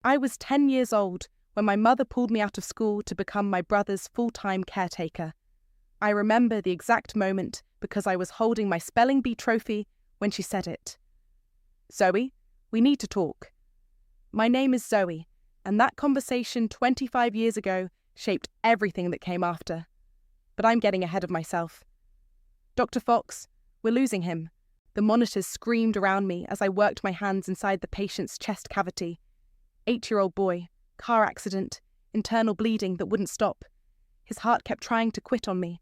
I was 10 years old when my mother pulled me out of school to become my brother's full-time caretaker. I remember the exact moment because I was holding my spelling bee trophy when she said it. "Zoe, we need to talk." My name is Zoe, and that conversation 25 years ago shaped everything that came after. But I'm getting ahead of myself. "Dr. Fox, we're losing him." The monitors screamed around me as I worked my hands inside the patient's chest cavity. 8-year-old boy, car accident, internal bleeding that wouldn't stop. His heart kept trying to quit on me.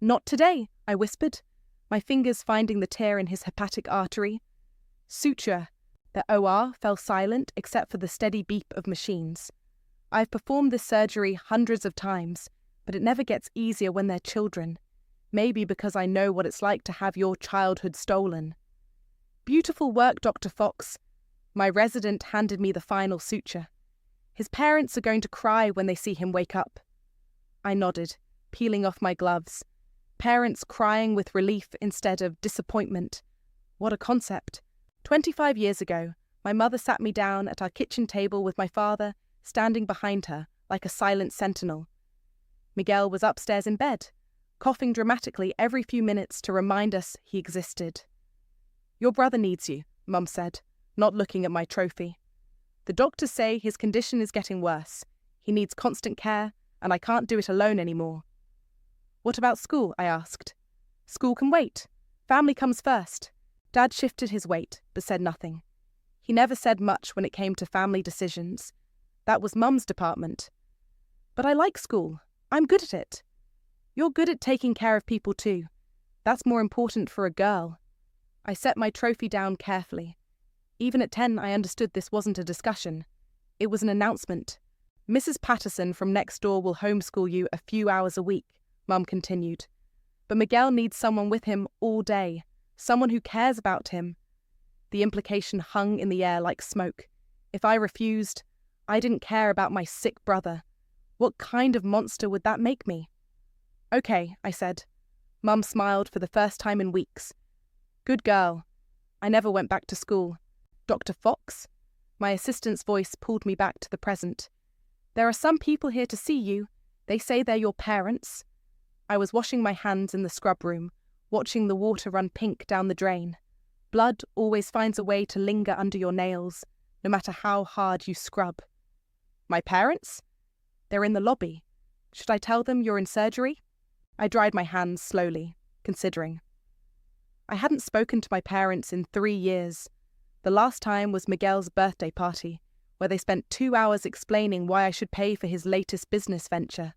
"Not today," I whispered, my fingers finding the tear in his hepatic artery. "Suture." The OR fell silent except for the steady beep of machines. I've performed this surgery hundreds of times, but it never gets easier when they're children. Maybe because I know what it's like to have your childhood stolen. "Beautiful work, Dr. Fox." My resident handed me the final suture. "His parents are going to cry when they see him wake up." I nodded, peeling off my gloves. Parents crying with relief instead of disappointment. What a concept. 25 years ago, my mother sat me down at our kitchen table with my father standing behind her like a silent sentinel. Miguel was upstairs in bed, coughing dramatically every few minutes to remind us he existed. "Your brother needs you," Mum said, not looking at my trophy. "The doctors say his condition is getting worse. He needs constant care, and I can't do it alone anymore." "What about school?" I asked. "School can wait. Family comes first." Dad shifted his weight, but said nothing. He never said much when it came to family decisions. That was Mum's department. "But I like school. I'm good at it." "You're good at taking care of people too. That's more important for a girl." I set my trophy down carefully. Even at 10, I understood this wasn't a discussion. It was an announcement. "Mrs. Patterson from next door will homeschool you a few hours a week," Mum continued. "But Miguel needs someone with him all day, someone who cares about him." The implication hung in the air like smoke. If I refused, I didn't care about my sick brother. What kind of monster would that make me? "Okay," I said. Mum smiled for the first time in weeks. "Good girl." I never went back to school. "Dr. Fox?" My assistant's voice pulled me back to the present. "There are some people here to see you. They say they're your parents." I was washing my hands in the scrub room, watching the water run pink down the drain. Blood always finds a way to linger under your nails, no matter how hard you scrub. "My parents?" "They're in the lobby. Should I tell them you're in surgery?" I dried my hands slowly, considering. I hadn't spoken to my parents in 3 years. The last time was Miguel's birthday party, where they spent 2 hours explaining why I should pay for his latest business venture.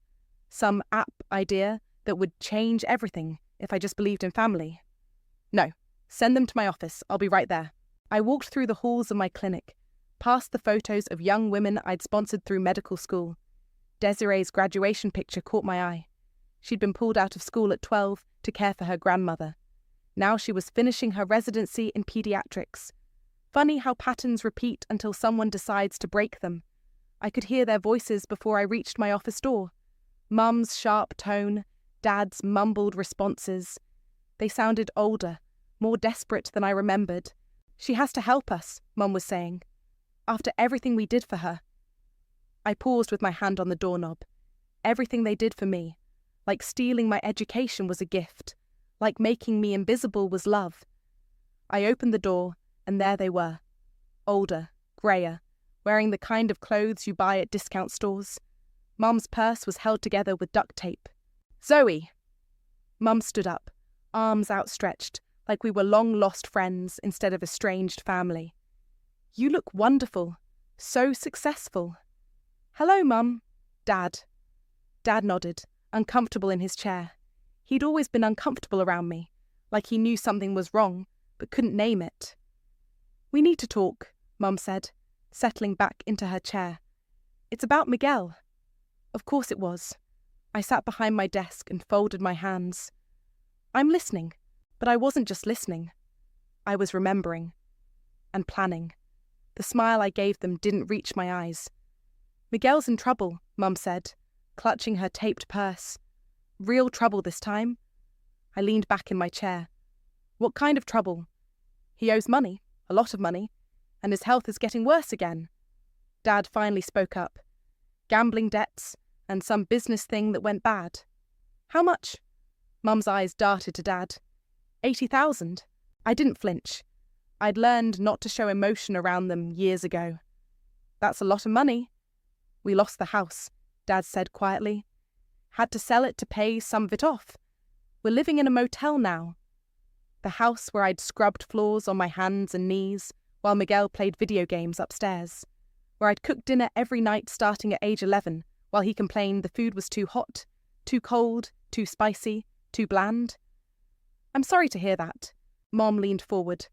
Some app idea that would change everything if I just believed in family. "No, send them to my office. I'll be right there." I walked through the halls of my clinic, past the photos of young women I'd sponsored through medical school. Desiree's graduation picture caught my eye. She'd been pulled out of school at 12 to care for her grandmother. Now she was finishing her residency in pediatrics. Funny how patterns repeat until someone decides to break them. I could hear their voices before I reached my office door. Mum's sharp tone, Dad's mumbled responses. They sounded older, more desperate than I remembered. "She has to help us," Mum was saying. "After everything we did for her." I paused with my hand on the doorknob. Everything they did for me, like stealing my education was a gift, like making me invisible was love. I opened the door, and there they were. Older, greyer, wearing the kind of clothes you buy at discount stores. Mum's purse was held together with duct tape. "Zoe!" Mum stood up, arms outstretched, like we were long-lost friends instead of estranged family. "You look wonderful, so successful." "Hello, Mum." "Dad." Dad nodded, uncomfortable in his chair. He'd always been uncomfortable around me, like he knew something was wrong, but couldn't name it. "We need to talk," Mum said, settling back into her chair. "It's about Miguel." Of course it was. I sat behind my desk and folded my hands. "I'm listening," but I wasn't just listening. I was remembering. And planning. The smile I gave them didn't reach my eyes. "Miguel's in trouble," Mum said, clutching her taped purse. "Real trouble this time." I leaned back in my chair. "What kind of trouble?" "He owes money, a lot of money, and his health is getting worse again." Dad finally spoke up. Gambling debts and some business thing that went bad. How much? Mum's eyes darted to Dad. 80,000. I didn't flinch. I'd learned not to show emotion around them years ago. That's a lot of money. We lost the house, Dad said quietly. Had to sell it to pay some of it off. We're living in a motel now. The house where I'd scrubbed floors on my hands and knees while Miguel played video games upstairs. Where I'd cooked dinner every night starting at age 11 while he complained the food was too hot, too cold, too spicy, too bland. I'm sorry to hear that. Mom leaned forward.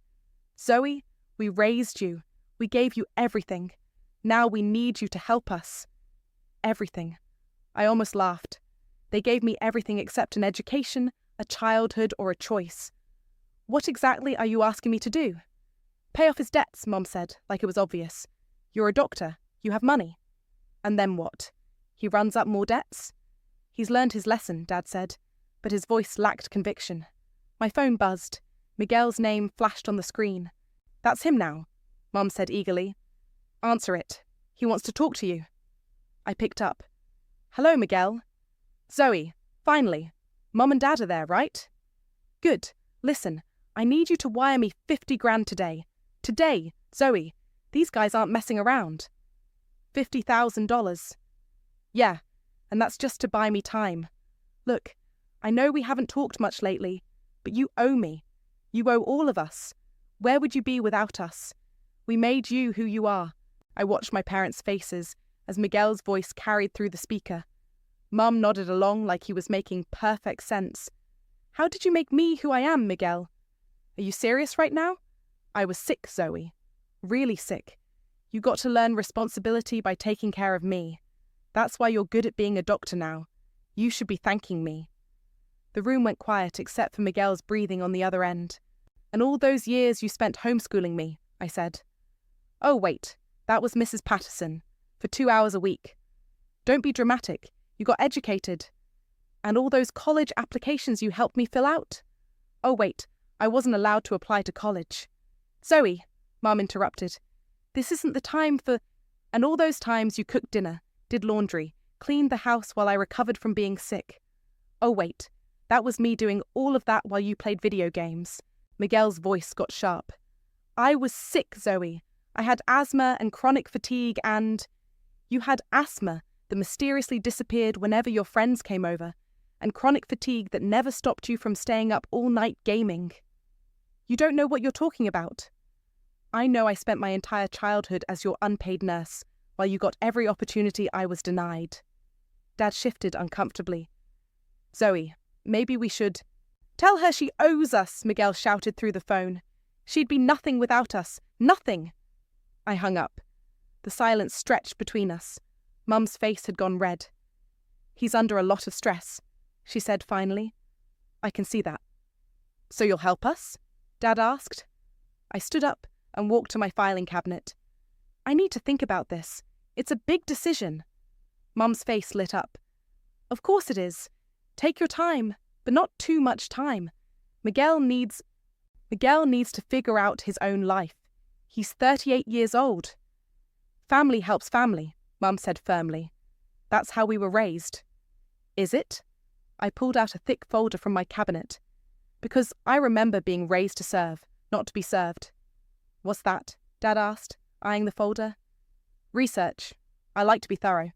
Zoe, we raised you. We gave you everything. Now we need you to help us. Everything. I almost laughed. They gave me everything except an education, a childhood, or a choice. What exactly are you asking me to do? Pay off his debts, Mom said, like it was obvious. You're a doctor. You have money. And then what? He runs up more debts? He's learned his lesson, Dad said, but his voice lacked conviction. My phone buzzed. Miguel's name flashed on the screen. That's him now, Mom said eagerly. Answer it. He wants to talk to you. I picked up. Hello, Miguel. Zoe, finally. Mom and Dad are there, right? Good. Listen, I need you to wire me 50 grand today. Today, Zoe. These guys aren't messing around. $50,000. Yeah, and that's just to buy me time. Look, I know we haven't talked much lately, but you owe me. You owe all of us. Where would you be without us? We made you who you are. I watched my parents' faces as Miguel's voice carried through the speaker. Mum nodded along like he was making perfect sense. How did you make me who I am, Miguel? Are you serious right now? I was sick, Zoe. Really sick. You got to learn responsibility by taking care of me. That's why you're good at being a doctor now. You should be thanking me. The room went quiet except for Miguel's breathing on the other end. And all those years you spent homeschooling me, I said. Oh, wait. That was Mrs. Patterson. For 2 hours a week. Don't be dramatic. You got educated. And all those college applications you helped me fill out? Oh, wait. I wasn't allowed to apply to college. Zoe, Mum interrupted. This isn't the time for... And all those times you cooked dinner, did laundry, cleaned the house while I recovered from being sick. Oh, wait. That was me doing all of that while you played video games. Miguel's voice got sharp. I was sick, Zoe. I had asthma and chronic fatigue and... You had asthma that mysteriously disappeared whenever your friends came over, and chronic fatigue that never stopped you from staying up all night gaming. You don't know what you're talking about. I know I spent my entire childhood as your unpaid nurse, while you got every opportunity I was denied. Dad shifted uncomfortably. Zoe, maybe we should... Tell her she owes us, Miguel shouted through the phone. She'd be nothing without us. Nothing. I hung up. The silence stretched between us. Mum's face had gone red. He's under a lot of stress, she said finally. I can see that. So you'll help us? Dad asked. I stood up and walked to my filing cabinet. I need to think about this. It's a big decision. Mum's face lit up. Of course it is. Take your time, but not too much time. Miguel needs to figure out his own life. He's 38 years old. Family helps family, Mum said firmly. That's how we were raised. Is it? I pulled out a thick folder from my cabinet. Because I remember being raised to serve, not to be served. What's that? Dad asked, eyeing the folder. Research. I like to be thorough.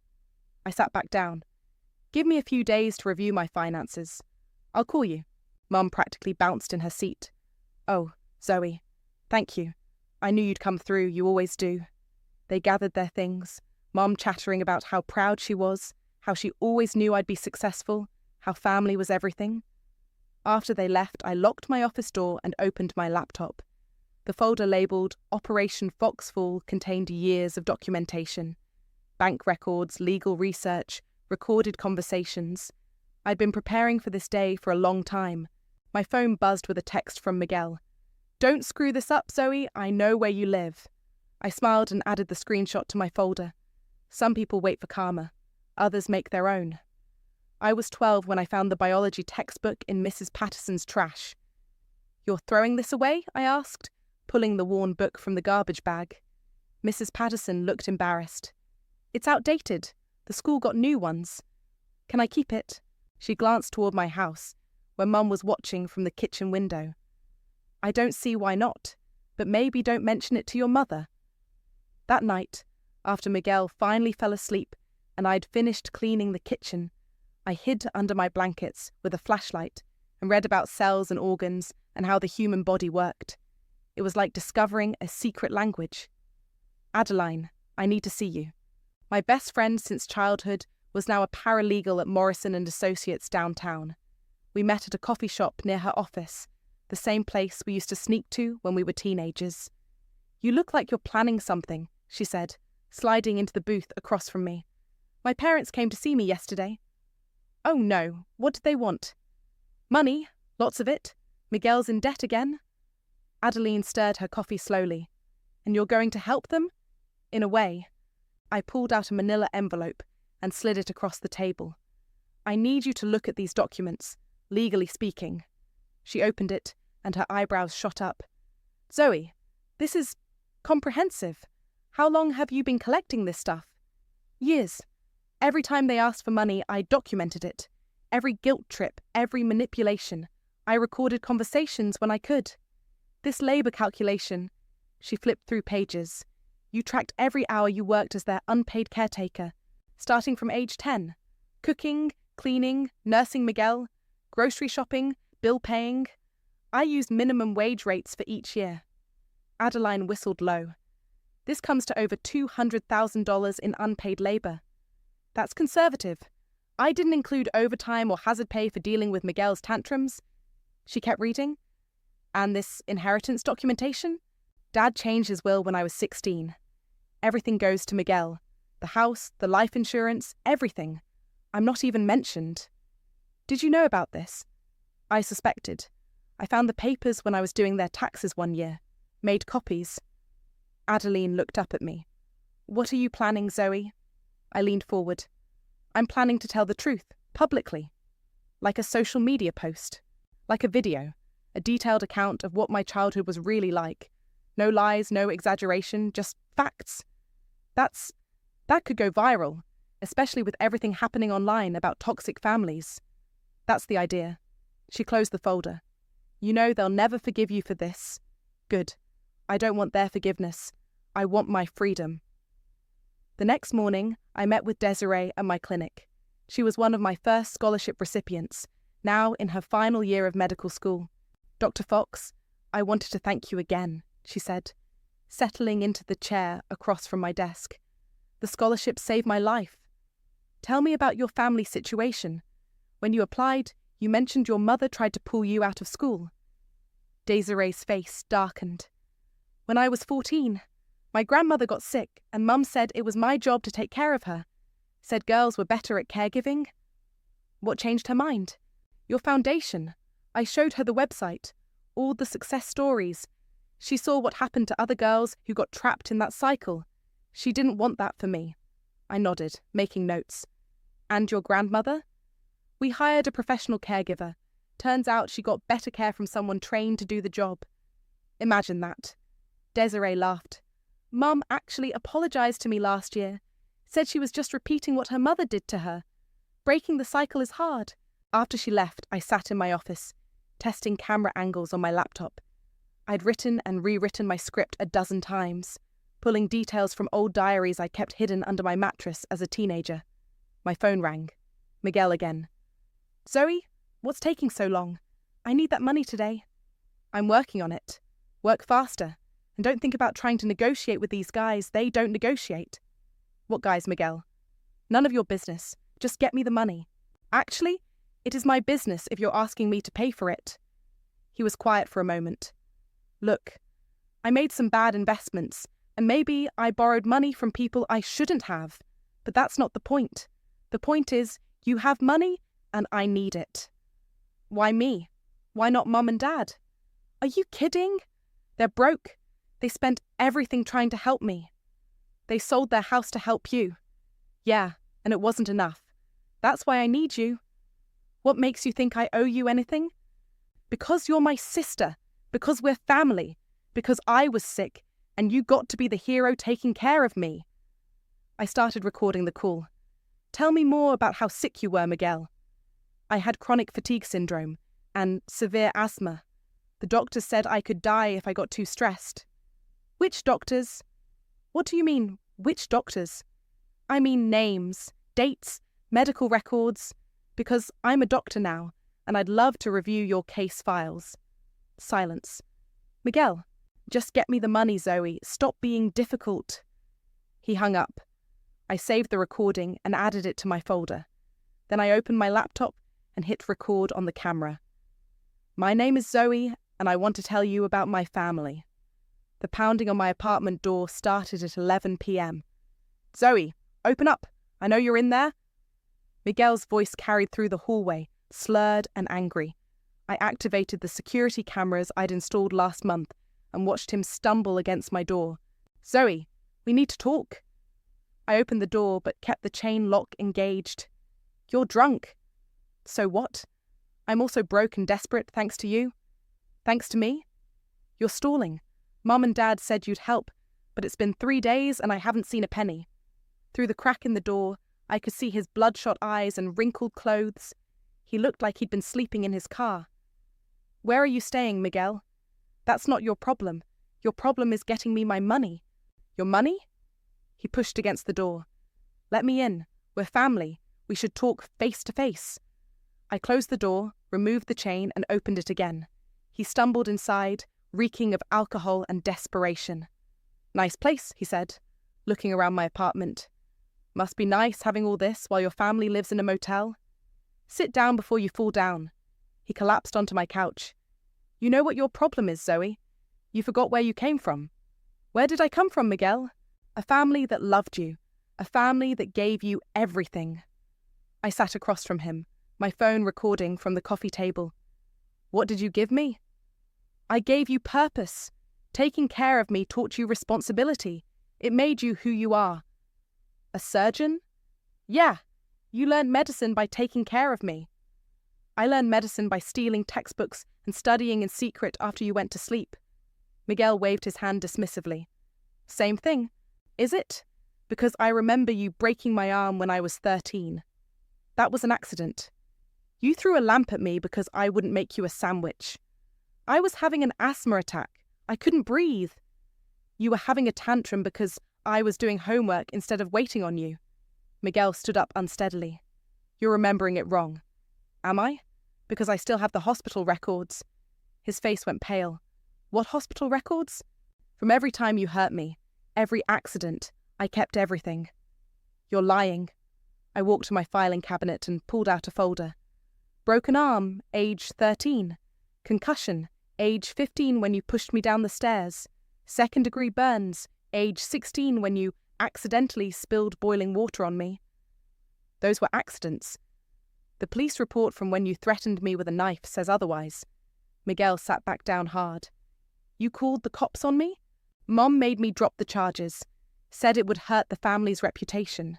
I sat back down. Give me a few days to review my finances. I'll call you. Mum practically bounced in her seat. Oh, Zoe. Thank you. I knew you'd come through, you always do. They gathered their things, Mum chattering about how proud she was, how she always knew I'd be successful, how family was everything. After they left, I locked my office door and opened my laptop. The folder labelled Operation Foxfall contained years of documentation. Bank records, legal research, recorded conversations. I'd been preparing for this day for a long time. My phone buzzed with a text from Miguel. Don't screw this up, Zoe. I know where you live. I smiled and added the screenshot to my folder. Some people wait for karma. Others make their own. I was 12 when I found the biology textbook in Mrs. Patterson's trash. You're throwing this away? I asked, pulling the worn book from the garbage bag. Mrs. Patterson looked embarrassed. It's outdated. The school got new ones. Can I keep it? She glanced toward my house, where Mum was watching from the kitchen window. I don't see why not, but maybe don't mention it to your mother. That night, after Miguel finally fell asleep and I'd finished cleaning the kitchen, I hid under my blankets with a flashlight and read about cells and organs and how the human body worked. It was like discovering a secret language. Adeline, I need to see you. My best friend since childhood was now a paralegal at Morrison & Associates downtown. We met at a coffee shop near her office, the same place we used to sneak to when we were teenagers. You look like you're planning something, she said, sliding into the booth across from me. My parents came to see me yesterday. Oh no, what did they want? Money, lots of it. Miguel's in debt again. Adeline stirred her coffee slowly. And you're going to help them? In a way. I pulled out a manila envelope and slid it across the table. I need you to look at these documents, legally speaking. She opened it, and her eyebrows shot up. Zoe, this is comprehensive. How long have you been collecting this stuff? Years. Every time they asked for money, I documented it. Every guilt trip, every manipulation. I recorded conversations when I could. This labor calculation. She flipped through pages. You tracked every hour you worked as their unpaid caretaker, starting from age 10. Cooking, cleaning, nursing Miguel, grocery shopping, bill paying. I used minimum wage rates for each year. Adeline whistled low. This comes to over $200,000 in unpaid labor. That's conservative. I didn't include overtime or hazard pay for dealing with Miguel's tantrums. She kept reading. And this inheritance documentation? Dad changed his will when I was 16. Everything goes to Miguel. The house, the life insurance, everything. I'm not even mentioned. Did you know about this? I suspected. I found the papers when I was doing their taxes one year. Made copies. Adeline looked up at me. What are you planning, Zoe? I leaned forward. I'm planning to tell the truth, publicly. Like a social media post. Like a video. A detailed account of what my childhood was really like. No lies, no exaggeration, just facts. That could go viral, especially with everything happening online about toxic families. That's the idea. She closed the folder. You know they'll never forgive you for this. Good. I don't want their forgiveness. I want my freedom. The next morning, I met with Desiree at my clinic. She was one of my first scholarship recipients, now in her final year of medical school. Dr. Fox, I wanted to thank you again, she said, settling into the chair across from my desk. The scholarship saved my life. Tell me about your family situation. When you applied, you mentioned your mother tried to pull you out of school. Desiree's face darkened. When I was 14, my grandmother got sick and Mum said it was my job to take care of her. Said girls were better at caregiving. What changed her mind? Your foundation. I showed her the website, all the success stories. She saw what happened to other girls who got trapped in that cycle. She didn't want that for me. I nodded, making notes. And your grandmother? We hired a professional caregiver. Turns out she got better care from someone trained to do the job. Imagine that. Desiree laughed. Mum actually apologized to me last year. Said she was just repeating what her mother did to her. Breaking the cycle is hard. After she left, I sat in my office, testing camera angles on my laptop. I'd written and rewritten my script a dozen times, pulling details from old diaries I kept hidden under my mattress as a teenager. My phone rang. Miguel again. Zoe, what's taking so long? I need that money today. I'm working on it. Work faster. And don't think about trying to negotiate with these guys. They don't negotiate. What guys, Miguel? None of your business. Just get me the money. Actually, it is my business if you're asking me to pay for it. He was quiet for a moment. Look, I made some bad investments, and maybe I borrowed money from people I shouldn't have. But that's not the point. The point is, you have money, and I need it. Why me? Why not Mum and Dad? Are you kidding? They're broke. They spent everything trying to help me. They sold their house to help you. Yeah, and it wasn't enough. That's why I need you. What makes you think I owe you anything? Because you're my sister. Because we're family. Because I was sick. and you got to be the hero taking care of me. I started recording the call. Tell me more about how sick you were, Miguel. I had chronic fatigue syndrome and severe asthma. The doctors said I could die if I got too stressed. Which doctors? What do you mean, which doctors? I mean names, dates, medical records, because I'm a doctor now, and I'd love to review your case files. Silence. Miguel, just get me the money, Zoe. Stop being difficult. He hung up. I saved the recording and added it to my folder. Then I opened my laptop and hit record on the camera. My name is Zoe, and I want to tell you about my family. The pounding on my apartment door started at 11 p.m. Zoe, open up. I know you're in there. Miguel's voice carried through the hallway, slurred and angry. I activated the security cameras I'd installed last month and watched him stumble against my door. Zoe, we need to talk. I opened the door but kept the chain lock engaged. You're drunk. So what? I'm also broke and desperate thanks to you. Thanks to me? You're stalling. Mum and Dad said you'd help, but it's been 3 days and I haven't seen a penny. Through the crack in the door, I could see his bloodshot eyes and wrinkled clothes. He looked like he'd been sleeping in his car. Where are you staying, Miguel? That's not your problem. Your problem is getting me my money. Your money? He pushed against the door. Let me in. We're family. We should talk face to face. I closed the door, removed the chain, and opened it again. He stumbled inside, reeking of alcohol and desperation. Nice place, he said, looking around my apartment. Must be nice having all this while your family lives in a motel. Sit down before you fall down. He collapsed onto my couch. You know what your problem is, Zoe? You forgot where you came from. Where did I come from, Miguel? A family that loved you. A family that gave you everything. I sat across from him, my phone recording from the coffee table. What did you give me? I gave you purpose. Taking care of me taught you responsibility. It made you who you are. A surgeon? Yeah, you learned medicine by taking care of me. I learned medicine by stealing textbooks and studying in secret after you went to sleep. Miguel waved his hand dismissively. Same thing, is it? Because I remember you breaking my arm when I was 13. That was an accident. You threw a lamp at me because I wouldn't make you a sandwich. I was having an asthma attack. I couldn't breathe. You were having a tantrum because I was doing homework instead of waiting on you. Miguel stood up unsteadily. You're remembering it wrong. Am I? Because I still have the hospital records. His face went pale. What hospital records? From every time you hurt me, every accident, I kept everything. You're lying. I walked to my filing cabinet and pulled out a folder. Broken arm, age 13. Concussion, age 15 when you pushed me down the stairs. Second-degree burns, age 16 when you accidentally spilled boiling water on me. Those were accidents. The police report from when you threatened me with a knife says otherwise. Miguel sat back down hard. You called the cops on me? Mom made me drop the charges. Said it would hurt the family's reputation.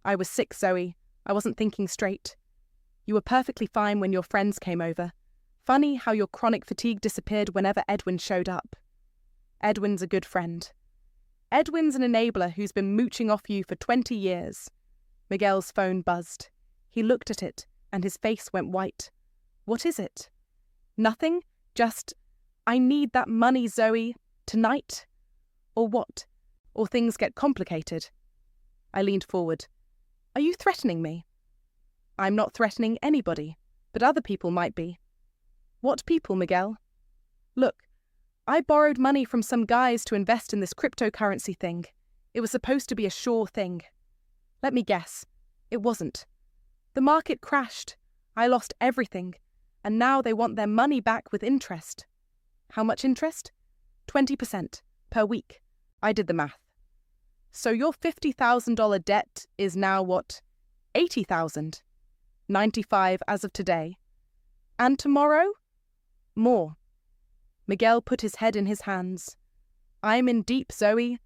I was sick, Zoe. I wasn't thinking straight. You were perfectly fine when your friends came over. Funny how your chronic fatigue disappeared whenever Edwin showed up. Edwin's a good friend. Edwin's an enabler who's been mooching off you for 20 years. Miguel's phone buzzed. He looked at it, and his face went white. What is it? Nothing, just, I need that money, Zoe, tonight. Or what? Or things get complicated. I leaned forward. Are you threatening me? I'm not threatening anybody, but other people might be. What people, Miguel? Look, I borrowed money from some guys to invest in this cryptocurrency thing. It was supposed to be a sure thing. Let me guess. It wasn't. The market crashed. I lost everything. And now they want their money back with interest. How much interest? 20% per week. I did the math. So your $50,000 debt is now what? $80,000. 95 as of today. And tomorrow? More. Miguel put his head in his hands. I'm in deep, Zoe.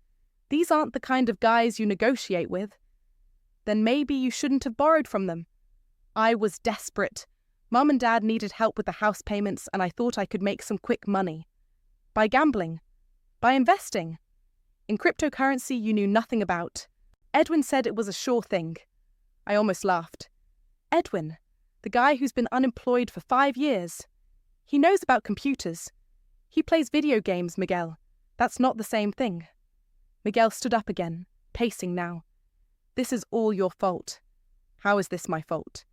These aren't the kind of guys you negotiate with. Then maybe you shouldn't have borrowed from them. I was desperate. Mum and Dad needed help with the house payments and I thought I could make some quick money. By gambling. By investing. In cryptocurrency you knew nothing about. Edwin said it was a sure thing. I almost laughed. Edwin, the guy who's been unemployed for 5 years. He knows about computers. He plays video games, Miguel. That's not the same thing. Miguel stood up again, pacing now. This is all your fault. How is this my fault?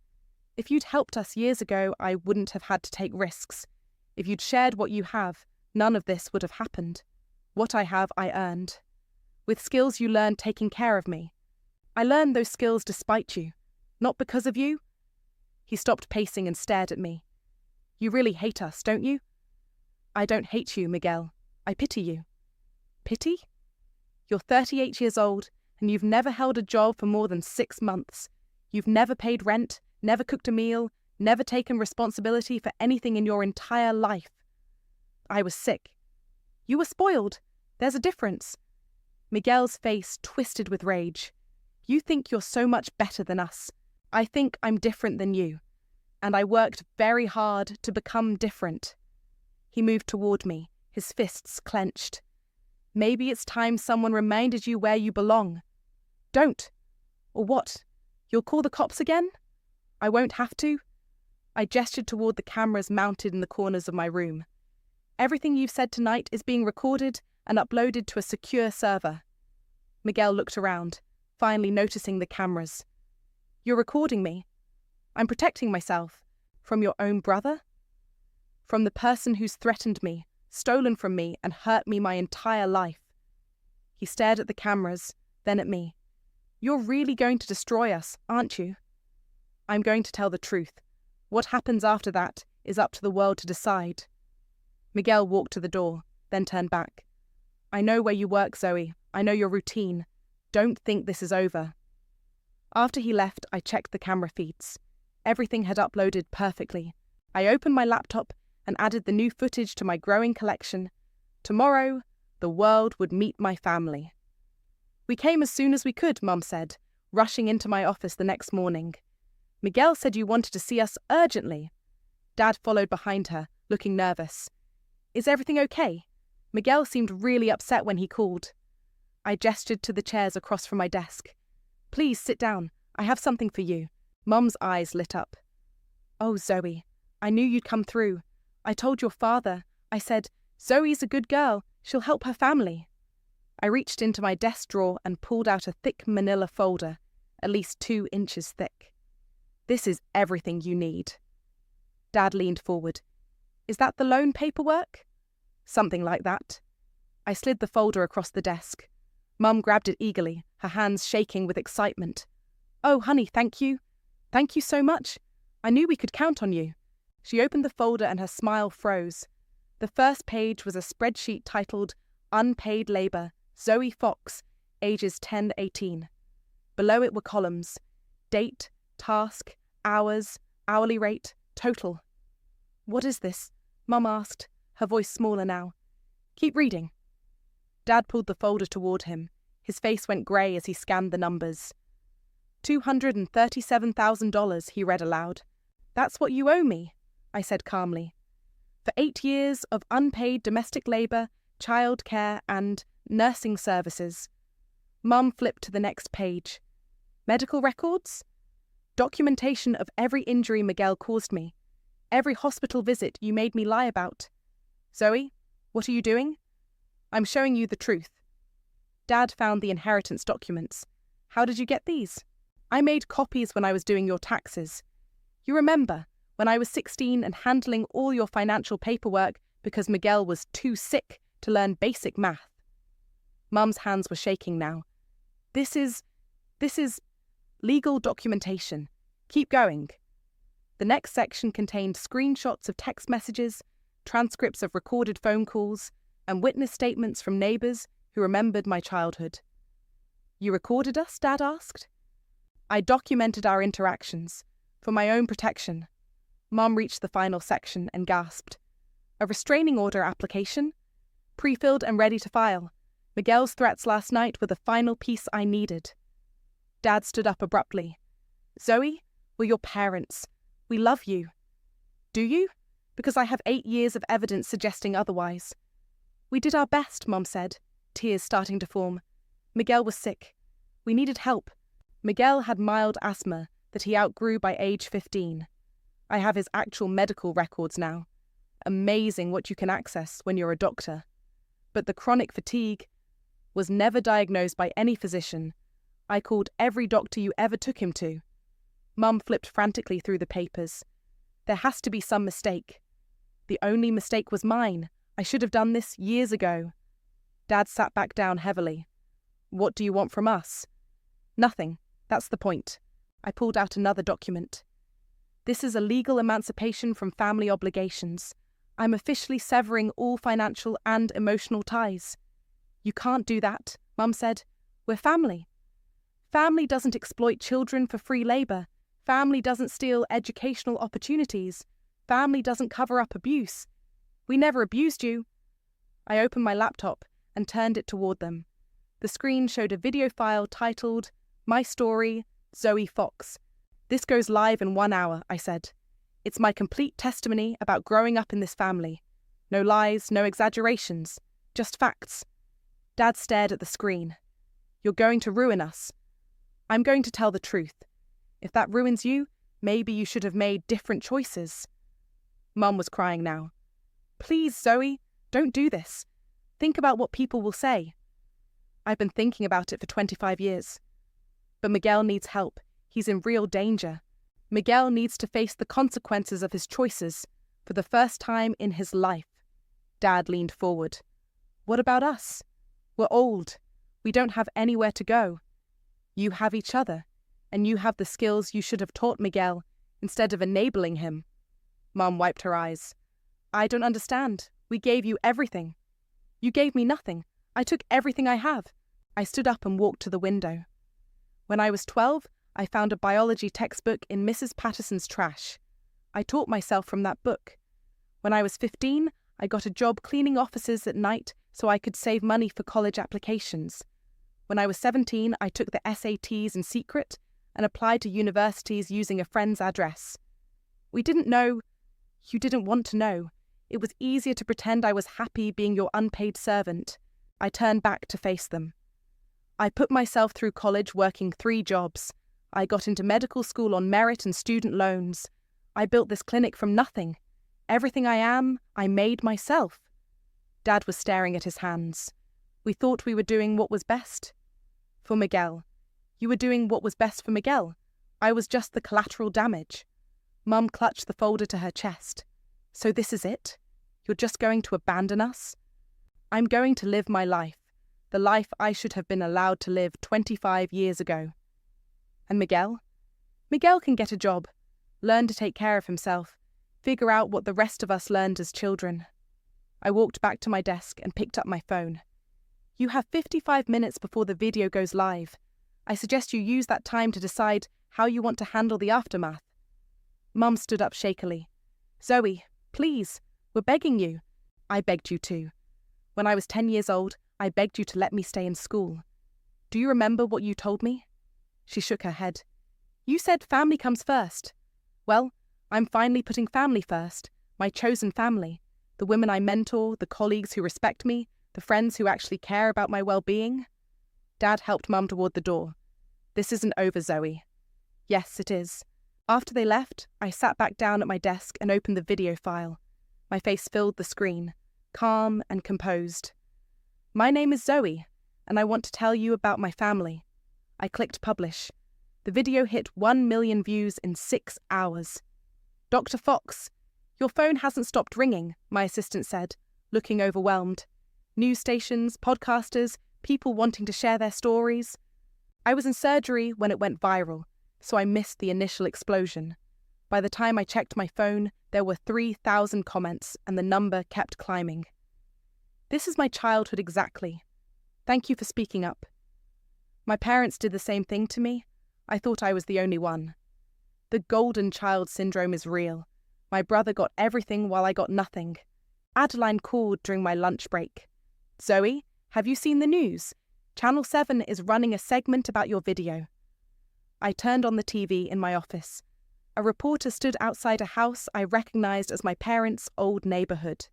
If you'd helped us years ago, I wouldn't have had to take risks. If you'd shared what you have, none of this would have happened. What I have, I earned. With skills you learned taking care of me. I learned those skills despite you, not because of you. He stopped pacing and stared at me. You really hate us, don't you? I don't hate you, Miguel. I pity you. Pity? You're 38 years old, and you've never held a job for more than 6 months. You've never paid rent, never cooked a meal, never taken responsibility for anything in your entire life. I was sick. You were spoiled. There's a difference. Miguel's face twisted with rage. You think you're so much better than us. I think I'm different than you. And I worked very hard to become different. He moved toward me, his fists clenched. Maybe it's time someone reminded you where you belong. Don't. Or what? You'll call the cops again? I won't have to. I gestured toward the cameras mounted in the corners of my room. Everything you've said tonight is being recorded and uploaded to a secure server. Miguel looked around, finally noticing the cameras. You're recording me. I'm protecting myself. From your own brother? From the person who's threatened me, stolen from me, and hurt me my entire life. He stared at the cameras, then at me. You're really going to destroy us, aren't you? I'm going to tell the truth. What happens after that is up to the world to decide. Miguel walked to the door, then turned back. I know where you work, Zoe. I know your routine. Don't think this is over. After he left, I checked the camera feeds. Everything had uploaded perfectly. I opened my laptop and added the new footage to my growing collection. Tomorrow, the world would meet my family. We came as soon as we could, Mum said, rushing into my office the next morning. Miguel said you wanted to see us urgently. Dad followed behind her, looking nervous. Is everything okay? Miguel seemed really upset when he called. I gestured to the chairs across from my desk. Please sit down. I have something for you. Mum's eyes lit up. Oh, Zoe, I knew you'd come through. I told your father. I said, Zoe's a good girl. She'll help her family. I reached into my desk drawer and pulled out a thick manila folder, at least 2 inches thick. This is everything you need. Dad leaned forward. Is that the loan paperwork? Something like that. I slid the folder across the desk. Mum grabbed it eagerly, her hands shaking with excitement. Oh, honey, thank you. Thank you so much. I knew we could count on you. She opened the folder and her smile froze. The first page was a spreadsheet titled Unpaid Labour, Zoe Fox, ages 10-18. Below it were columns: date, task, hours, hourly rate, total. What is this? Mum asked, her voice smaller now. Keep reading. Dad pulled the folder toward him. His face went grey as he scanned the numbers. $237,000, he read aloud. That's what you owe me, I said calmly. For 8 years of unpaid domestic labour, child care and nursing services. Mum flipped to the next page. Medical records? Documentation of every injury Miguel caused me. Every hospital visit you made me lie about. Zoe, what are you doing? I'm showing you the truth. Dad found the inheritance documents. How did you get these? I made copies when I was doing your taxes. You remember, when I was 16 and handling all your financial paperwork because Miguel was too sick to learn basic math. Mum's hands were shaking now. This is legal documentation. Keep going. The next section contained screenshots of text messages, transcripts of recorded phone calls, and witness statements from neighbours who remembered my childhood. You recorded us? Dad asked. I documented our interactions, for my own protection. Mum reached the final section and gasped. A restraining order application? Pre-filled and ready to file. Miguel's threats last night were the final piece I needed. Dad stood up abruptly. Zoe, we're your parents. We love you. Do you? Because I have 8 years of evidence suggesting otherwise. We did our best, Mum said. tears starting to form. Miguel was sick. We needed help. Miguel had mild asthma that he outgrew by age 15. I have his actual medical records now. Amazing what you can access when you're a doctor. But the chronic fatigue was never diagnosed by any physician. I called every doctor you ever took him to. Mum flipped frantically through the papers. There has to be some mistake. The only mistake was mine. I should have done this years ago. Dad sat back down heavily. What do you want from us? Nothing. That's the point. I pulled out another document. This is a legal emancipation from family obligations. I'm officially severing all financial and emotional ties. You can't do that, Mum said. We're family. Family doesn't exploit children for free labour. Family doesn't steal educational opportunities. Family doesn't cover up abuse. We never abused you. I opened my laptop and turned it toward them. The screen showed a video file titled, My Story, Zoe Fox. This goes live in 1 hour, I said. It's my complete testimony about growing up in this family. No lies, no exaggerations, just facts. Dad stared at the screen. You're going to ruin us. I'm going to tell the truth. If that ruins you, maybe you should have made different choices. Mum was crying now. Please, Zoe, don't do this. Think about what people will say. I've been thinking about it for 25 years. But Miguel needs help. He's in real danger. Miguel needs to face the consequences of his choices for the first time in his life. Dad leaned forward. What about us? We're old. We don't have anywhere to go. You have each other, and you have the skills you should have taught Miguel instead of enabling him. Mum wiped her eyes. I don't understand. We gave you everything. You gave me nothing. I took everything I have. I stood up and walked to the window. When I was 12, I found a biology textbook in Mrs. Patterson's trash. I taught myself from that book. When I was 15, I got a job cleaning offices at night so I could save money for college applications. When I was 17, I took the SATs in secret and applied to universities using a friend's address. We didn't know. You didn't want to know. It was easier to pretend I was happy being your unpaid servant. I turned back to face them. I put myself through college working 3 jobs. I got into medical school on merit and student loans. I built this clinic from nothing. Everything I am, I made myself. Dad was staring at his hands. We thought we were doing what was best. For Miguel. You were doing what was best for Miguel. I was just the collateral damage. Mum clutched the folder to her chest. So this is it? You're just going to abandon us? I'm going to live my life. The life I should have been allowed to live 25 years ago. And Miguel? Miguel can get a job, learn to take care of himself, figure out what the rest of us learned as children. I walked back to my desk and picked up my phone. You have 55 minutes before the video goes live. I suggest you use that time to decide how you want to handle the aftermath. Mum stood up shakily. Zoe, please, we're begging you. I begged you too. When I was 10 years old, I begged you to let me stay in school. Do you remember what you told me? She shook her head. You said family comes first. Well, I'm finally putting family first, my chosen family, the women I mentor, the colleagues who respect me, the friends who actually care about my well-being. Dad helped Mum toward the door. This isn't over, Zoe. Yes, it is. After they left, I sat back down at my desk and opened the video file. My face filled the screen, calm and composed. My name is Zoe, and I want to tell you about my family. I clicked publish. The video hit 1 million views in 6 hours. Dr. Fox, your phone hasn't stopped ringing, my assistant said, looking overwhelmed. News stations, podcasters, people wanting to share their stories. I was in surgery when it went viral, so I missed the initial explosion. By the time I checked my phone, there were 3,000 comments and the number kept climbing. This is my childhood exactly. Thank you for speaking up. My parents did the same thing to me. I thought I was the only one. The golden child syndrome is real. My brother got everything while I got nothing. Adeline called during my lunch break. Zoe, have you seen the news? Channel 7 is running a segment about your video. I turned on the TV in my office. A reporter stood outside a house I recognized as my parents' old neighborhood.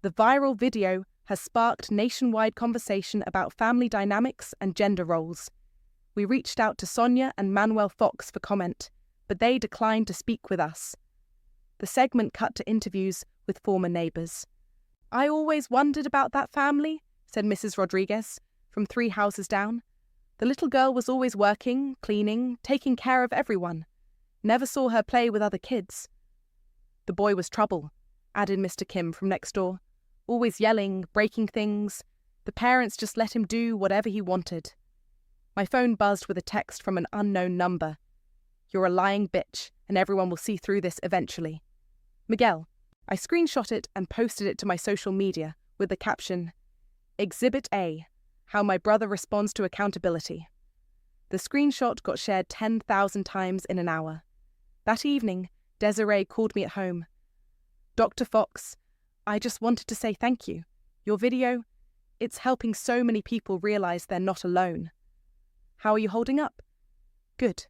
The viral video has sparked nationwide conversation about family dynamics and gender roles. We reached out to Sonia and Manuel Fox for comment, but they declined to speak with us. The segment cut to interviews with former neighbours. "I always wondered about that family," said Mrs. Rodriguez, from 3 houses down. "The little girl was always working, cleaning, taking care of everyone. Never saw her play with other kids." "The boy was trouble," added Mr. Kim from next door. "Always yelling, breaking things. The parents just let him do whatever he wanted." My phone buzzed with a text from an unknown number. "You're a lying bitch, and everyone will see through this eventually. Miguel." I screenshot it and posted it to my social media with the caption, "Exhibit A, how my brother responds to accountability." The screenshot got shared 10,000 times in an hour. That evening, Desiree called me at home. "Dr. Fox, I just wanted to say thank you. Your video, it's helping so many people realize they're not alone." "How are you holding up?" "Good.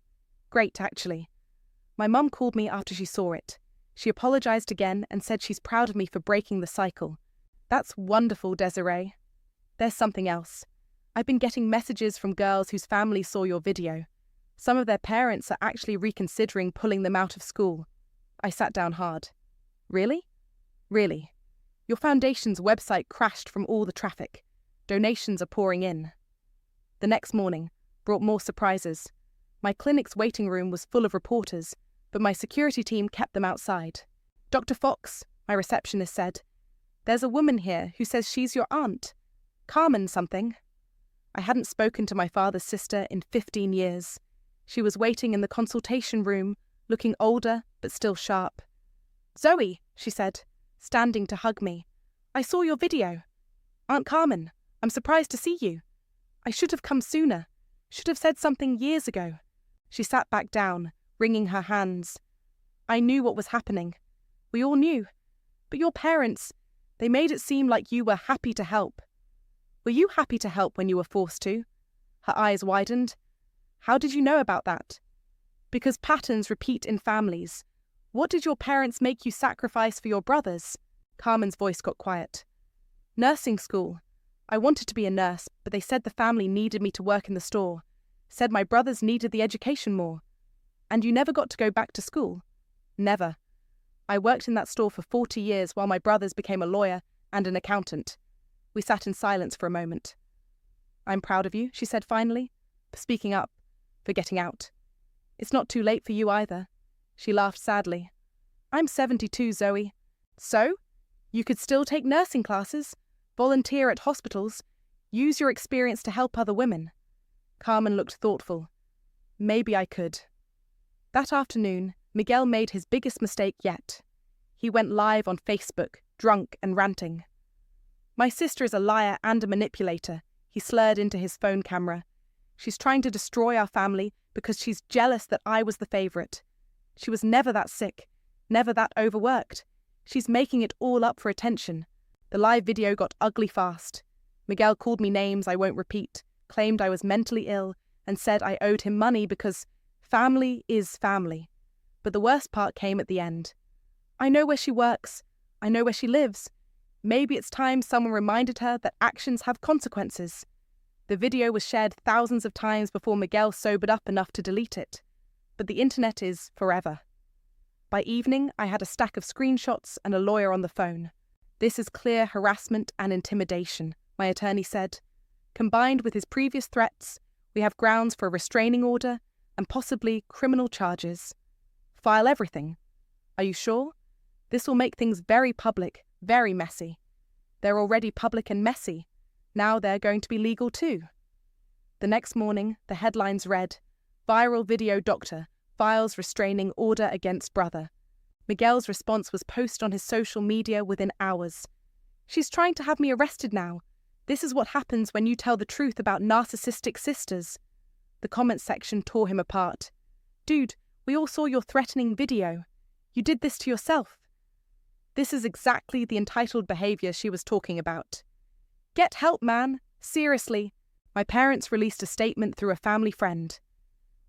Great, actually. My mum called me after she saw it. She apologized again and said she's proud of me for breaking the cycle." "That's wonderful, Desiree." "There's something else. I've been getting messages from girls whose families saw your video. Some of their parents are actually reconsidering pulling them out of school." I sat down hard. "Really?" "Really. Your foundation's website crashed from all the traffic. Donations are pouring in." The next morning brought more surprises. My clinic's waiting room was full of reporters, but my security team kept them outside. "Dr. Fox," my receptionist said, "there's a woman here who says she's your aunt. Carmen something." I hadn't spoken to my father's sister in 15 years. She was waiting in the consultation room, looking older but still sharp. "Zoe," she said, standing to hug me. "I saw your video. Aunt Carmen, I'm surprised to see you. I should have come sooner. Should have said something years ago." She sat back down, wringing her hands. "I knew what was happening. We all knew. But your parents, they made it seem like you were happy to help. Were you happy to help when you were forced to?" Her eyes widened. "How did you know about that?" "Because patterns repeat in families. What did your parents make you sacrifice for your brothers?" Carmen's voice got quiet. "Nursing school. I wanted to be a nurse, but they said the family needed me to work in the store. Said my brothers needed the education more." "And you never got to go back to school?" "Never. I worked in that store for 40 years while my brothers became a lawyer and an accountant." We sat in silence for a moment. "I'm proud of you," she said finally, "for speaking up, for getting out. It's not too late for you either." She laughed sadly. "I'm 72, Zoe. So? You could still take nursing classes, volunteer at hospitals, use your experience to help other women." Carmen looked thoughtful. "Maybe I could." That afternoon, Miguel made his biggest mistake yet. He went live on Facebook, drunk and ranting. "My sister is a liar and a manipulator," he slurred into his phone camera. "She's trying to destroy our family because she's jealous that I was the favourite. She was never that sick, never that overworked. She's making it all up for attention." The live video got ugly fast. Miguel called me names I won't repeat, claimed I was mentally ill, and said I owed him money because family is family. But the worst part came at the end. "I know where she works. I know where she lives. Maybe it's time someone reminded her that actions have consequences." The video was shared thousands of times before Miguel sobered up enough to delete it. But the internet is forever. By evening, I had a stack of screenshots and a lawyer on the phone. "This is clear harassment and intimidation," my attorney said. "Combined with his previous threats, we have grounds for a restraining order and possibly criminal charges. File everything. Are you sure? This will make things very public, very messy. They're already public and messy. Now they're going to be legal too." The next morning, the headlines read, "Viral video doctor files restraining order against brother." Miguel's response was posted on his social media within hours. "She's trying to have me arrested now. This is what happens when you tell the truth about narcissistic sisters." The comment section tore him apart. "Dude, we all saw your threatening video. You did this to yourself." This is exactly the entitled behaviour she was talking about. "Get help, man. Seriously." My parents released a statement through a family friend.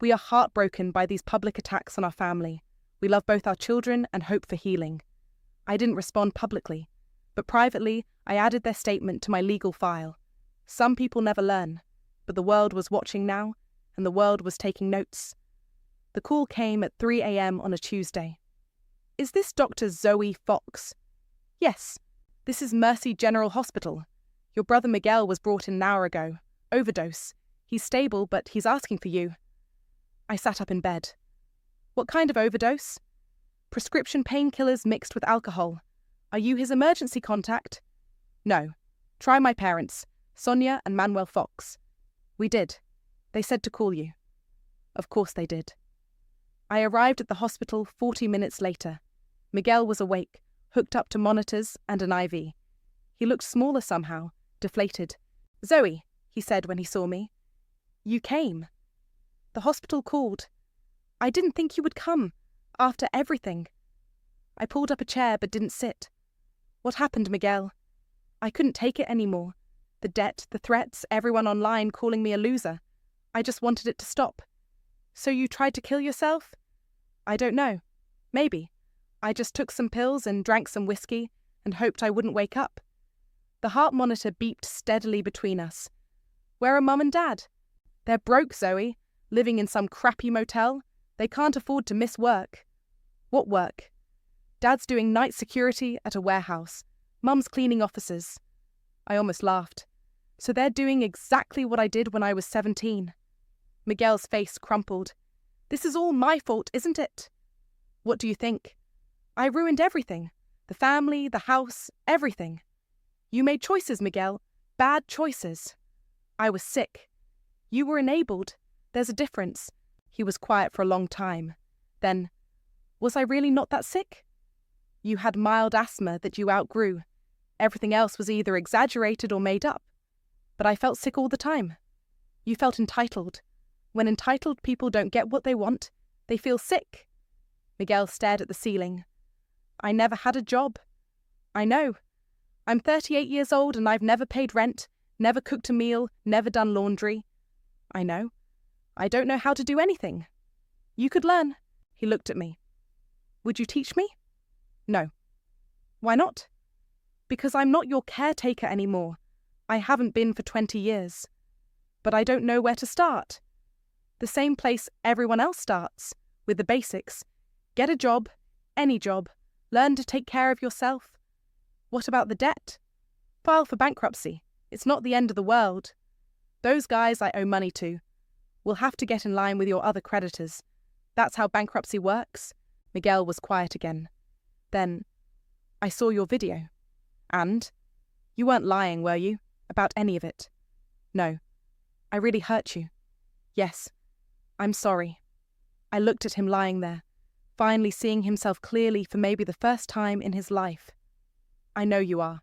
"We are heartbroken by these public attacks on our family. We love both our children and hope for healing." I didn't respond publicly, but privately I added their statement to my legal file. Some people never learn, but the world was watching now, and the world was taking notes. The call came at 3 a.m. on a Tuesday. "Is this Dr. Zoe Fox?" "Yes, this is Mercy General Hospital. Your brother Miguel was brought in an hour ago. Overdose. He's stable, but he's asking for you." I sat up in bed. "What kind of overdose?" "Prescription painkillers mixed with alcohol. Are you his emergency contact?" "No. Try my parents, Sonia and Manuel Fox." "We did. They said to call you." Of course they did. I arrived at the hospital 40 minutes later. Miguel was awake, hooked up to monitors and an IV. He looked smaller somehow, deflated. "Zoe," he said when he saw me. "You came." "The hospital called. I didn't think you would come, after everything." I pulled up a chair but didn't sit. "What happened, Miguel?" I couldn't take it anymore. The debt, the threats, everyone online calling me a loser. I just wanted it to stop. "So you tried to kill yourself?" "I don't know. Maybe. I just took some pills and drank some whiskey and hoped I wouldn't wake up." The heart monitor beeped steadily between us. "Where are Mum and Dad?" "They're broke, Zoe. Living in some crappy motel. They can't afford to miss work." "What work?" "Dad's doing night security at a warehouse. Mum's cleaning offices." I almost laughed. "So they're doing exactly what I did when I was 17. Miguel's face crumpled. "This is all my fault, isn't it?" "What do you think?" "I ruined everything. The family, the house, everything." "You made choices, Miguel. Bad choices." "I was sick." "You were enabled. There's a difference." He was quiet for a long time. Then, "Was I really not that sick?" "You had mild asthma that you outgrew. Everything else was either exaggerated or made up. But I felt sick all the time." "You felt entitled. When entitled people don't get what they want, they feel sick." Miguel stared at the ceiling. "I never had a job." "I know. I'm 38 years old and I've never paid rent, never cooked a meal, never done laundry." "I know. I don't know how to do anything." "You could learn." He looked at me. "Would you teach me?" "No." "Why not?" "Because I'm not your caretaker anymore. I haven't been for 20 years. But I don't know where to start." "The same place everyone else starts, with the basics. Get a job, any job. Learn to take care of yourself." "What about the debt?" "File for bankruptcy. It's not the end of the world. Those guys I owe money to. We'll have to get in line with your other creditors. That's how bankruptcy works." Miguel was quiet again. Then, "I saw your video." "And? You weren't lying, were you? About any of it?" "No. I really hurt you." "Yes. I'm sorry." I looked at him lying there, finally seeing himself clearly for maybe the first time in his life. "I know you are."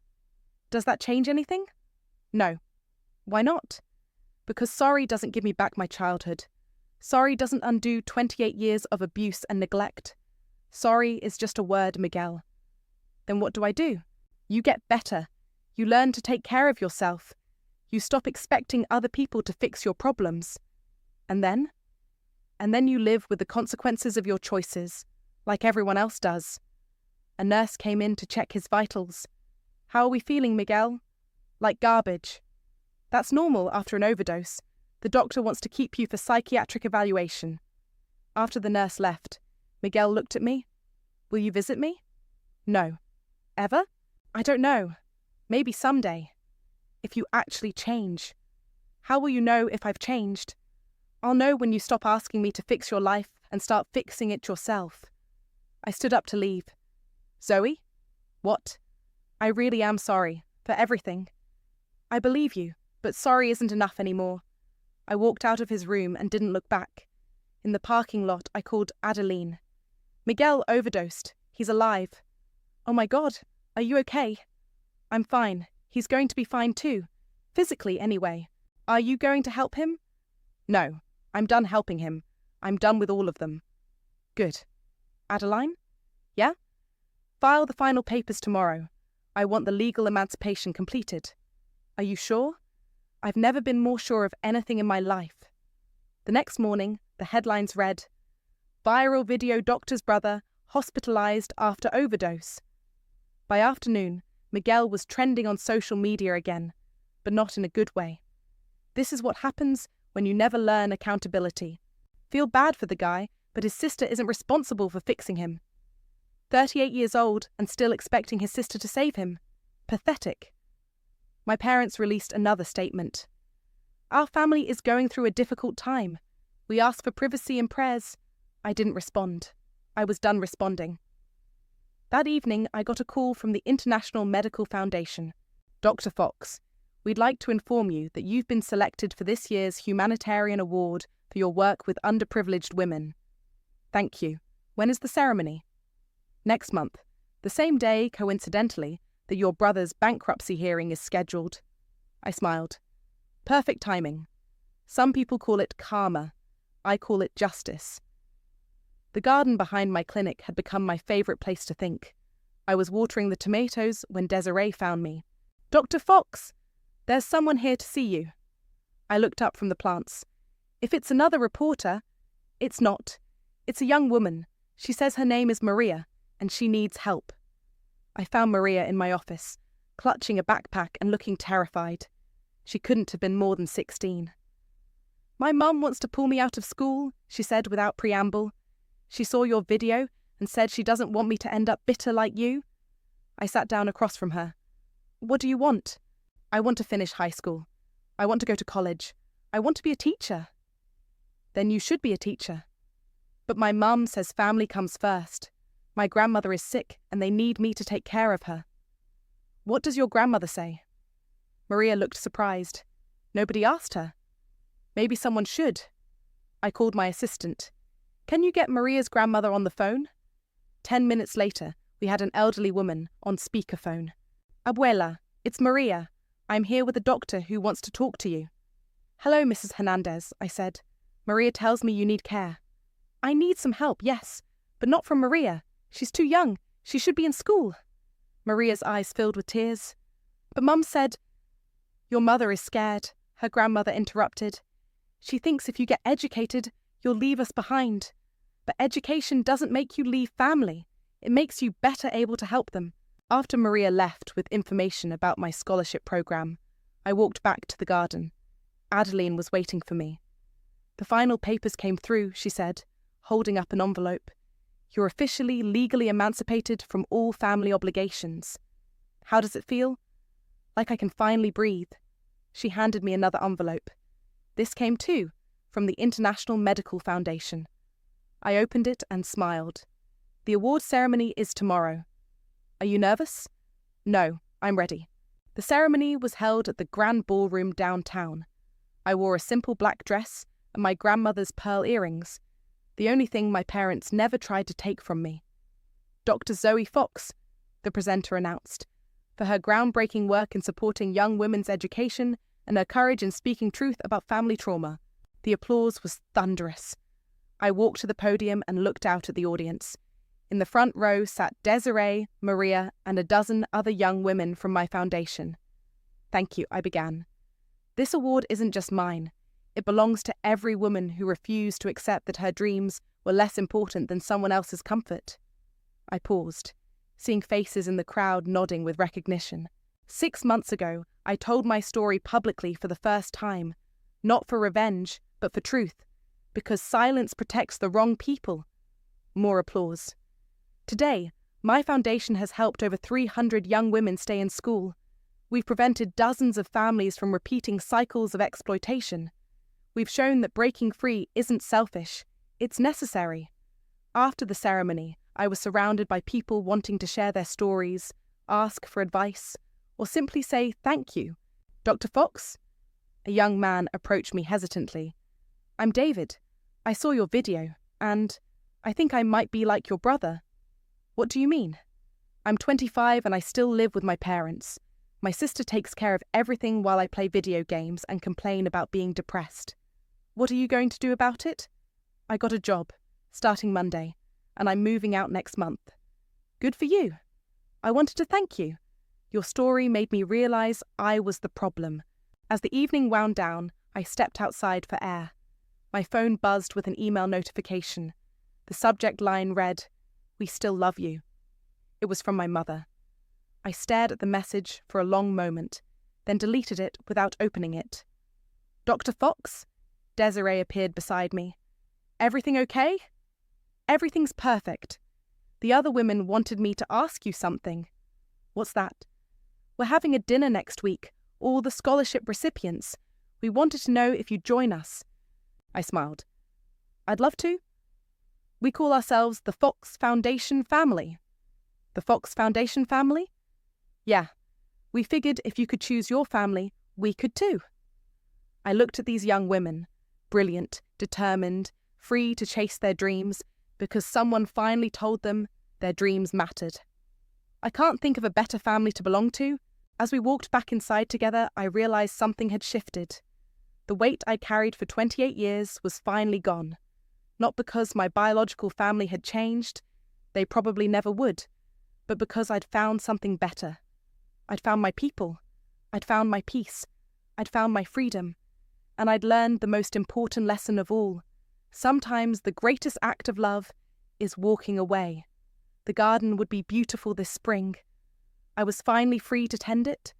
"Does that change anything?" "No." "Why not?" "Because sorry doesn't give me back my childhood. Sorry doesn't undo 28 years of abuse and neglect. Sorry is just a word, Miguel." "Then what do I do?" "You get better. You learn to take care of yourself. You stop expecting other people to fix your problems. And then? And then you live with the consequences of your choices, like everyone else does." A nurse came in to check his vitals. "How are we feeling, Miguel?" "Like garbage." "That's normal after an overdose. The doctor wants to keep you for psychiatric evaluation." After the nurse left, Miguel looked at me. "Will you visit me?" "No." "Ever?" "I don't know. Maybe someday. If you actually change." "How will you know if I've changed?" "I'll know when you stop asking me to fix your life and start fixing it yourself." I stood up to leave. "Zoe?" "What?" "I really am sorry. For everything." "I believe you, but sorry isn't enough anymore." I walked out of his room and didn't look back. In the parking lot, I called Adeline. "Miguel overdosed. He's alive." "Oh my God, are you okay?" "I'm fine. He's going to be fine too. Physically, anyway. Are you going to help him?" "No. I'm done helping him. I'm done with all of them." "Good." "Adeline?" "Yeah?" "File the final papers tomorrow. I want the legal emancipation completed." "Are you sure?" "I've never been more sure of anything in my life." The next morning, the headlines read, "Viral video doctor's brother hospitalized after overdose." By afternoon, Miguel was trending on social media again, but not in a good way. This is what happens when you never learn accountability. Feel bad for the guy, but his sister isn't responsible for fixing him. 38 years old and still expecting his sister to save him. Pathetic. My parents released another statement. Our family is going through a difficult time. We ask for privacy and prayers. I didn't respond. I was done responding. That evening, I got a call from the International Medical Foundation. Dr. Fox, we'd like to inform you that you've been selected for this year's Humanitarian Award for your work with underprivileged women. Thank you. When is the ceremony? Next month, the same day, coincidentally, that your brother's bankruptcy hearing is scheduled. I smiled. Perfect timing. Some people call it karma. I call it justice. The garden behind my clinic had become my favourite place to think. I was watering the tomatoes when Desiree found me. Dr. Fox, there's someone here to see you. I looked up from the plants. If it's another reporter, it's not. It's a young woman. She says her name is Maria, and she needs help. I found Maria in my office, clutching a backpack and looking terrified. She couldn't have been more than 16. My mum wants to pull me out of school, she said without preamble. She saw your video and said she doesn't want me to end up bitter like you. I sat down across from her. What do you want? I want to finish high school. I want to go to college. I want to be a teacher. Then you should be a teacher. But my mum says family comes first. My grandmother is sick and they need me to take care of her. What does your grandmother say? Maria looked surprised. Nobody asked her. Maybe someone should. I called my assistant. Can you get Maria's grandmother on the phone? 10 minutes later, we had an elderly woman on speakerphone. Abuela, it's Maria. I'm here with a doctor who wants to talk to you. Hello, Mrs. Hernandez, I said. Maria tells me you need care. I need some help, yes, but not from Maria. She's too young. She should be in school. Maria's eyes filled with tears. But Mum said, Your mother is scared, her grandmother interrupted. She thinks if you get educated, you'll leave us behind. But education doesn't make you leave family. It makes you better able to help them. After Maria left with information about my scholarship program, I walked back to the garden. Adeline was waiting for me. The final papers came through, she said, holding up an envelope. You're officially legally emancipated from all family obligations. How does it feel? Like I can finally breathe. She handed me another envelope. This came too, from the International Medical Foundation. I opened it and smiled. The award ceremony is tomorrow. Are you nervous? No, I'm ready. The ceremony was held at the Grand Ballroom downtown. I wore a simple black dress and my grandmother's pearl earrings, the only thing my parents never tried to take from me. Dr. Zoe Fox, the presenter announced, for her groundbreaking work in supporting young women's education and her courage in speaking truth about family trauma. The applause was thunderous. I walked to the podium and looked out at the audience. In the front row sat Desiree, Maria, and a dozen other young women from my foundation. Thank you, I began. This award isn't just mine. It belongs to every woman who refused to accept that her dreams were less important than someone else's comfort. I paused, seeing faces in the crowd nodding with recognition. 6 months ago, I told my story publicly for the first time, not for revenge, but for truth, because silence protects the wrong people. More applause. Today, my foundation has helped over 300 young women stay in school. We've prevented dozens of families from repeating cycles of exploitation. We've shown that breaking free isn't selfish, it's necessary. After the ceremony, I was surrounded by people wanting to share their stories, ask for advice, or simply say thank you. Dr. Fox? A young man approached me hesitantly. I'm David. I saw your video, and I think I might be like your brother. What do you mean? I'm 25 and I still live with my parents. My sister takes care of everything while I play video games and complain about being depressed. What are you going to do about it? I got a job, starting Monday, and I'm moving out next month. Good for you. I wanted to thank you. Your story made me realize I was the problem. As the evening wound down, I stepped outside for air. My phone buzzed with an email notification. The subject line read, "We still love you." It was from my mother. I stared at the message for a long moment, then deleted it without opening it. Dr. Fox? Desiree appeared beside me. Everything okay? Everything's perfect. The other women wanted me to ask you something. What's that? We're having a dinner next week, all the scholarship recipients. We wanted to know if you'd join us. I smiled. I'd love to. We call ourselves the Fox Foundation family. The Fox Foundation family? Yeah. We figured if you could choose your family, we could too. I looked at these young women, brilliant, determined, free to chase their dreams, because someone finally told them their dreams mattered. I can't think of a better family to belong to. As we walked back inside together, I realized something had shifted. The weight I carried for 28 years was finally gone. Not because my biological family had changed, they probably never would, but because I'd found something better. I'd found my people. I'd found my peace. I'd found my freedom. And I'd learned the most important lesson of all. Sometimes the greatest act of love is walking away. The garden would be beautiful this spring. I was finally free to tend it,